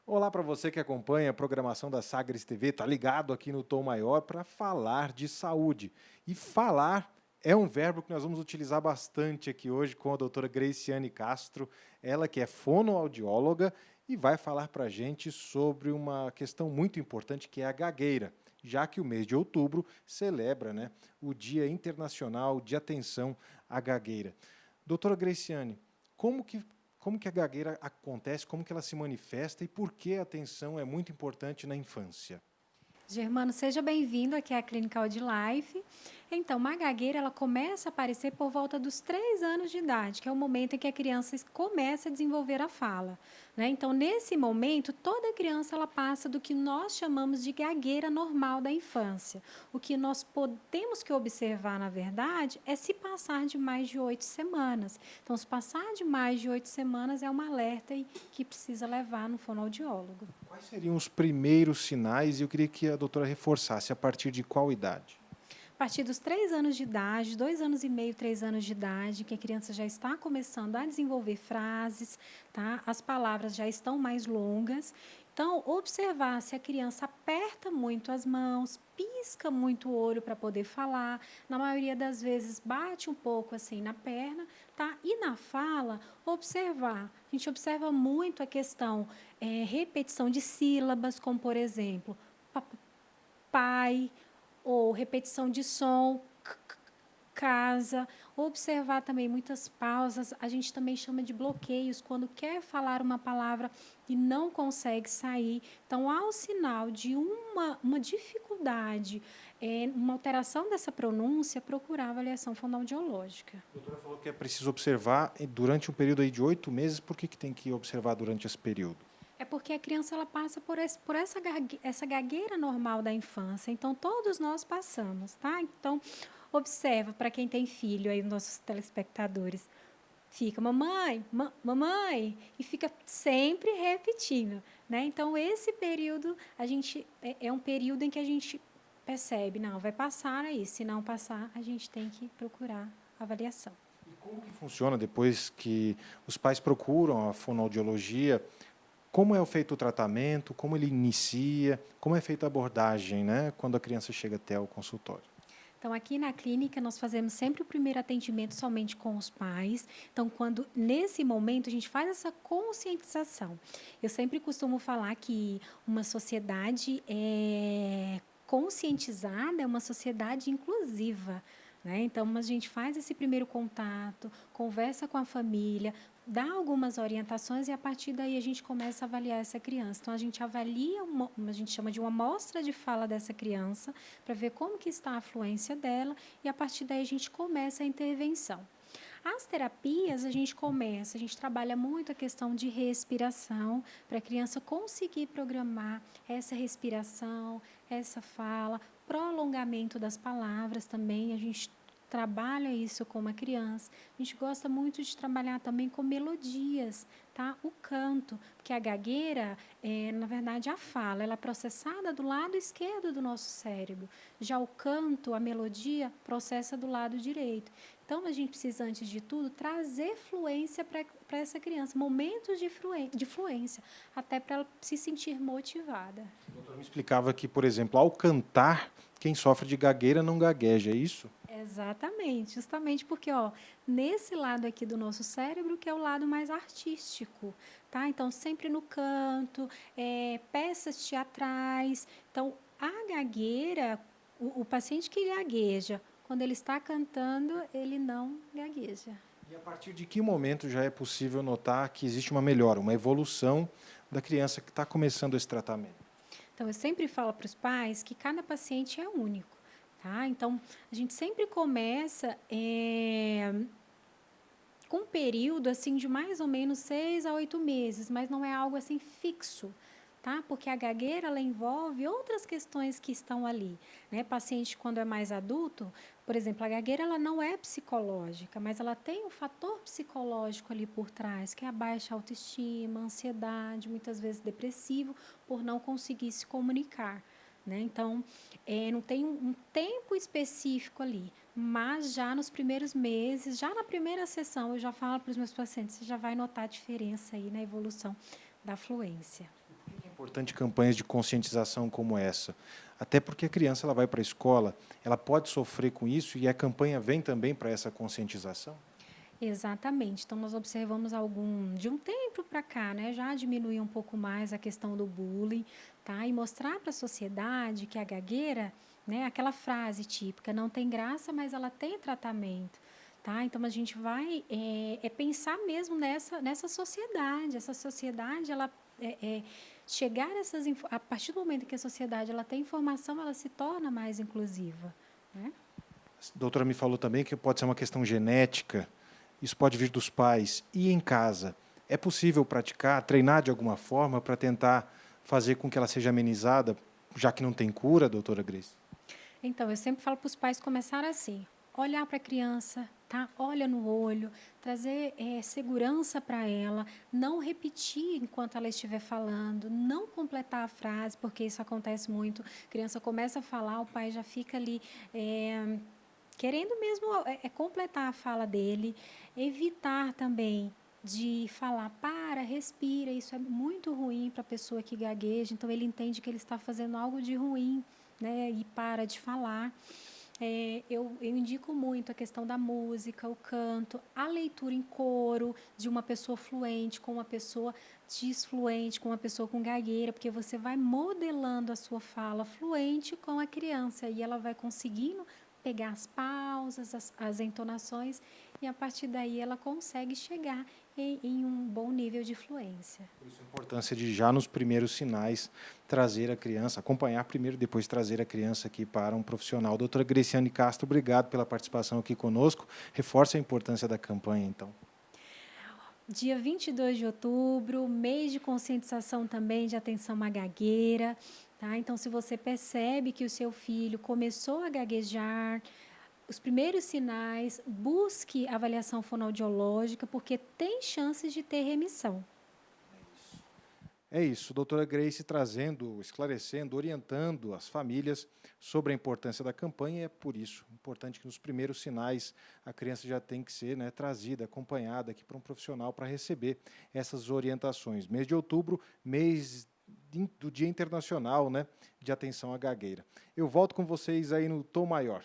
Olá para você que acompanha a programação da Sagres TV, tá ligado aqui no Tom Maior para falar de saúde. E falar é um verbo que nós vamos utilizar bastante aqui hoje com a doutora Graciane Castro, ela que é fonoaudióloga e vai falar para a gente sobre uma questão muito importante que é a gagueira, já que o mês de outubro celebra, né, o Dia Internacional de Atenção à Gagueira. Doutora Graciane, como que como que a gagueira acontece, como que ela se manifesta e por que a atenção é muito importante na infância? Germano, seja bem-vindo aqui à Clínica Life. Então, uma gagueira ela começa a aparecer por volta dos 3 anos de idade, que é o momento em que a criança começa a desenvolver a fala, né? Então, nesse momento, toda criança ela passa do que nós chamamos de gagueira normal da infância. O que nós temos que observar, na verdade, é se passar de mais de 8 semanas. Então, se passar de mais de 8 semanas, é um alerta que precisa levar no fonoaudiólogo. Quais seriam os primeiros sinais? E eu queria que a doutora reforçasse a partir de qual idade? A partir dos 3 anos de idade, 2 anos e meio, 3 anos de idade, que a criança já está começando a desenvolver frases, tá? As palavras já estão mais longas. Então, observar se a criança aperta muito as mãos, pisca muito o olho para poder falar, na maioria das vezes bate um pouco assim na perna, tá? E na fala, observar. A gente observa muito a questão, repetição de sílabas, como por exemplo, pai, ou repetição de som, casa, observar também muitas pausas, a gente também chama de bloqueios, quando quer falar uma palavra e não consegue sair. Então, há o sinal de uma dificuldade, uma alteração dessa pronúncia, procurar avaliação fonoaudiológica. A doutora falou que é preciso observar durante um período aí de 8 meses. Por que tem que observar durante esse período? É porque a criança ela passa por essa gagueira normal da infância. Então, todos nós passamos, tá? Então, observa, para quem tem filho aí, nossos telespectadores, fica mamãe, mamãe, e fica sempre repetindo, né? Então, esse período, a gente é um período em que a gente percebe, não, vai passar aí, se não passar, a gente tem que procurar avaliação. E como que funciona depois que os pais procuram a fonoaudiologia? Como é feito o tratamento? Como ele inicia? Como é feita a abordagem, né, quando a criança chega até o consultório? Então, aqui na clínica, nós fazemos sempre o primeiro atendimento somente com os pais. Então, nesse momento, a gente faz essa conscientização. Eu sempre costumo falar que uma sociedade conscientizada é uma sociedade inclusiva, né? Então, a gente faz esse primeiro contato, conversa com a família, dá algumas orientações e a partir daí a gente começa a avaliar essa criança. Então, a gente avalia, a gente chama de uma amostra de fala dessa criança, para ver como que está a fluência dela e a partir daí a gente começa a intervenção. As terapias, a gente trabalha muito a questão de respiração, para a criança conseguir programar essa respiração, essa fala, prolongamento das palavras também, a gente trabalha isso com uma criança. A gente gosta muito de trabalhar também com melodias, tá? O canto, porque a gagueira, na verdade, a fala, ela é processada do lado esquerdo do nosso cérebro. Já o canto, a melodia, processa do lado direito. Então, a gente precisa, antes de tudo, trazer fluência para essa criança, momentos de fluência, até para ela se sentir motivada. O doutor me explicava que, por exemplo, ao cantar, quem sofre de gagueira não gagueja, é isso? Exatamente, justamente porque, ó, nesse lado aqui do nosso cérebro, que é o lado mais artístico, tá? Então, sempre no canto, peças teatrais. Então, a gagueira, o paciente que gagueja, quando ele está cantando, ele não gagueja. E a partir de que momento já é possível notar que existe uma melhora, uma evolução da criança que está começando esse tratamento? Então, eu sempre falo para os pais que cada paciente é único, tá? Então, a gente sempre começa com um período assim de mais ou menos 6 a 8 meses, mas não é algo assim fixo, tá? Porque a gagueira ela envolve outras questões que estão ali, né? Paciente quando é mais adulto, por exemplo, a gagueira ela não é psicológica, mas ela tem um fator psicológico ali por trás, que é a baixa autoestima, ansiedade, muitas vezes depressivo, por não conseguir se comunicar. Né? Então, não tem um tempo específico ali, mas já nos primeiros meses, já na primeira sessão, eu já falo para os meus pacientes, você já vai notar a diferença aí na evolução da fluência. Por que Importante campanhas de conscientização como essa. Até porque a criança ela vai para a escola, ela pode sofrer com isso e a campanha vem também para essa conscientização? Exatamente. Então, nós observamos de um tempo para cá, né, já diminuir um pouco mais a questão do bullying, tá? E mostrar para a sociedade que a gagueira, né, aquela frase típica, não tem graça, mas ela tem tratamento, tá? Então, a gente vai pensar mesmo nessa sociedade. Essa sociedade, ela chegar a partir do momento que a sociedade ela tem informação, ela se torna mais inclusiva, né? A doutora me falou também que pode ser uma questão genética. Isso pode vir dos pais. E em casa? É possível praticar, treinar de alguma forma para tentar fazer com que ela seja amenizada, já que não tem cura, doutora Grace? Então, eu sempre falo para os pais começar assim, olhar para a criança, tá? Olha no olho, trazer segurança para ela, não repetir enquanto ela estiver falando, não completar a frase, porque isso acontece muito. A criança começa a falar, o pai já fica ali querendo mesmo completar a fala dele, evitar também de falar, para, respira, isso é muito ruim para a pessoa que gagueja, então ele entende que ele está fazendo algo de ruim, né, e para de falar. Eu indico muito a questão da música, o canto, a leitura em coro de uma pessoa fluente com uma pessoa desfluente, com uma pessoa com gagueira, porque você vai modelando a sua fala fluente com a criança e ela vai conseguindo pegar as pausas, as entonações e a partir daí ela consegue chegar em um bom nível de fluência. Por isso a importância de já nos primeiros sinais trazer a criança, acompanhar primeiro, depois trazer a criança aqui para um profissional. Doutora Graciane Castro, obrigado pela participação aqui conosco. Reforça a importância da campanha, então. Dia 22 de outubro, mês de conscientização também de atenção à gagueira, tá? Então, se você percebe que o seu filho começou a gaguejar, os primeiros sinais, busque avaliação fonoaudiológica, porque tem chances de ter remissão. É isso, doutora Grace trazendo, esclarecendo, orientando as famílias sobre a importância da campanha, e é por isso importante que nos primeiros sinais a criança já tem que ser, né, trazida, acompanhada aqui para um profissional para receber essas orientações. Mês de outubro, mês do Dia Internacional, né, de Atenção à Gagueira. Eu volto com vocês aí no Tom Maior.